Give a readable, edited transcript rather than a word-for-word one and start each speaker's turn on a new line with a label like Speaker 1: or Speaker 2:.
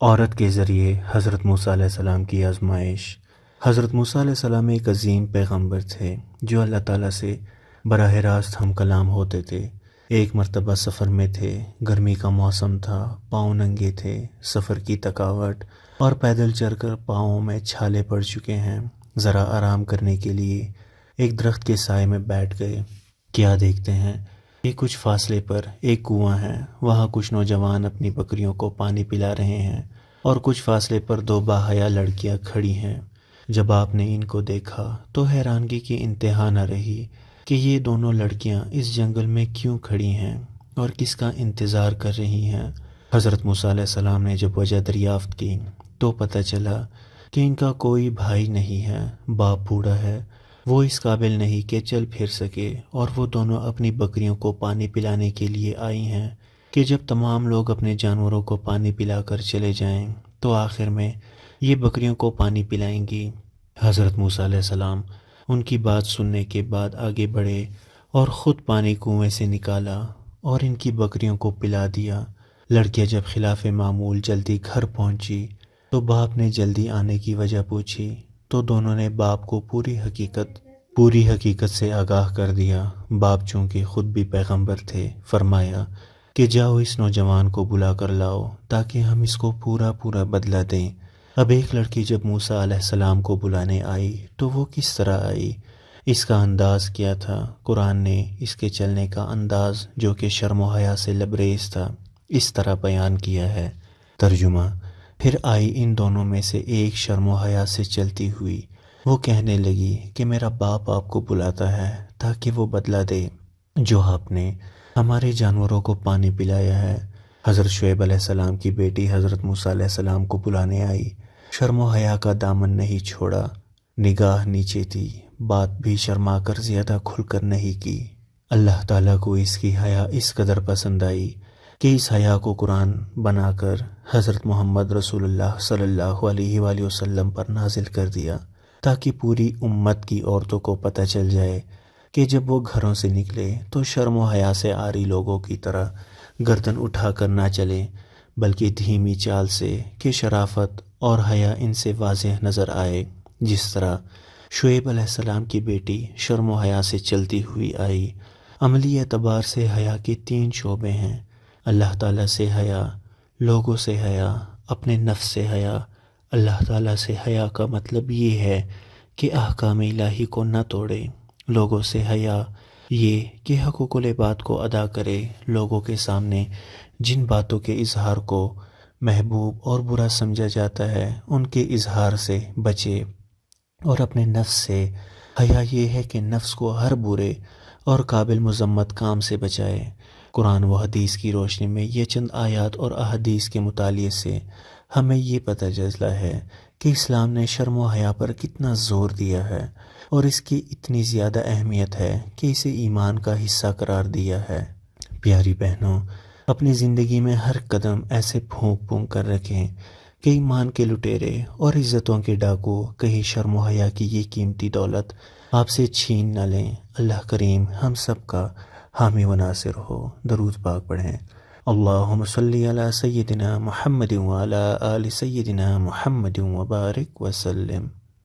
Speaker 1: عورت کے ذریعے حضرت موسیٰ علیہ السلام کی آزمائش۔ حضرت موسیٰ علیہ السلام ایک عظیم پیغمبر تھے جو اللہ تعالیٰ سے براہ راست ہم کلام ہوتے تھے۔ ایک مرتبہ سفر میں تھے، گرمی کا موسم تھا، پاؤں ننگے تھے، سفر کی تھکاوٹ اور پیدل چل کر پاؤں میں چھالے پڑ چکے ہیں۔ ذرا آرام کرنے کے لیے ایک درخت کے سائے میں بیٹھ گئے۔ کیا دیکھتے ہیں کہ کچھ فاصلے پر ایک کنواں ہے، وہاں کچھ نوجوان اپنی بکریوں کو پانی پلا رہے ہیں اور کچھ فاصلے پر دو باحیا لڑکیاں کھڑی ہیں۔ جب آپ نے ان کو دیکھا تو حیرانگی کی انتہا نہ رہی کہ یہ دونوں لڑکیاں اس جنگل میں کیوں کھڑی ہیں اور کس کا انتظار کر رہی ہیں۔ حضرت موسیٰ علیہ السلام نے جب وجہ دریافت کی تو پتہ چلا کہ ان کا کوئی بھائی نہیں ہے، باپ بوڑھا ہے، وہ اس قابل نہیں کہ چل پھر سکے، اور وہ دونوں اپنی بکریوں کو پانی پلانے کے لیے آئی ہیں کہ جب تمام لوگ اپنے جانوروں کو پانی پلا کر چلے جائیں تو آخر میں یہ بکریوں کو پانی پلائیں گی۔ حضرت موسیٰ علیہ السلام ان کی بات سننے کے بعد آگے بڑھے اور خود پانی کنویں سے نکالا اور ان کی بکریوں کو پلا دیا۔ لڑکیاں جب خلاف معمول جلدی گھر پہنچی تو باپ نے جلدی آنے کی وجہ پوچھی تو دونوں نے باپ کو پوری حقیقت سے آگاہ کر دیا۔ باپ چونکہ خود بھی پیغمبر تھے، فرمایا کہ جاؤ اس نوجوان کو بلا کر لاؤ تاکہ ہم اس کو پورا بدلہ دیں۔ اب ایک لڑکی جب موسیٰ علیہ السلام کو بلانے آئی تو وہ کس طرح آئی، اس کا انداز کیا تھا؟ قرآن نے اس کے چلنے کا انداز جو کہ شرم و حیا سے لبریز تھا اس طرح بیان کیا ہے۔ ترجمہ: پھر آئی ان دونوں میں سے ایک شرم و حیا سے چلتی ہوئی، وہ کہنے لگی کہ میرا باپ آپ کو بلاتا ہے تاکہ وہ بدلہ دے جو آپ نے ہمارے جانوروں کو پانی پلایا ہے۔ حضرت شعیب علیہ السلام کی بیٹی حضرت موسیٰ علیہ السلام کو بلانے آئی، شرم و حیا کا دامن نہیں چھوڑا، نگاہ نیچے تھی، بات بھی شرما کر زیادہ کھل کر نہیں کی۔ اللہ تعالیٰ کو اس کی حیا اس قدر پسند آئی کہ اس حیا کو قرآن بنا کر حضرت محمد رسول اللہ صلی اللہ علیہ وآلہ وسلم پر نازل کر دیا تاکہ پوری امت کی عورتوں کو پتہ چل جائے کہ جب وہ گھروں سے نکلے تو شرم و حیا سے عاری لوگوں کی طرح گردن اٹھا کر نہ چلیں، بلکہ دھیمی چال سے، کہ شرافت اور حیا ان سے واضح نظر آئے، جس طرح شعیب علیہ السلام کی بیٹی شرم و حیا سے چلتی ہوئی آئی۔ عملی اعتبار سے حیا کے 3 شعبے ہیں: اللہ تعالیٰ سے حیا، لوگوں سے حیا، اپنے نفس سے حیا۔ اللہ تعالیٰ سے حیا کا مطلب یہ ہے کہ احکام الہی کو نہ توڑے۔ لوگوں سے حیا یہ کہ حقوق العباد کو ادا کرے، لوگوں کے سامنے جن باتوں کے اظہار کو محبوب اور برا سمجھا جاتا ہے ان کے اظہار سے بچے۔ اور اپنے نفس سے حیا یہ ہے کہ نفس کو ہر برے اور قابل مذمت کام سے بچائے۔ قرآن و حدیث کی روشنی میں یہ چند آیات اور احادیث کے مطالعے سے ہمیں یہ پتہ چلتا ہے کہ اسلام نے شرم و حیا پر کتنا زور دیا ہے اور اس کی اتنی زیادہ اہمیت ہے کہ اسے ایمان کا حصہ قرار دیا ہے۔ پیاری بہنوں، اپنی زندگی میں ہر قدم ایسے پھونک پھونک کر رکھیں کہ ایمان کے لٹیرے اور عزتوں کے ڈاکو کہیں شرم و حیا کی یہ قیمتی دولت آپ سے چھین نہ لیں۔ اللہ کریم ہم سب کا حامی و ناصر ہو۔ درود پاک پڑھیں۔ اللہم صلی علی سیدنا محمد وعلی آل سیدنا محمد وبارک وسلم۔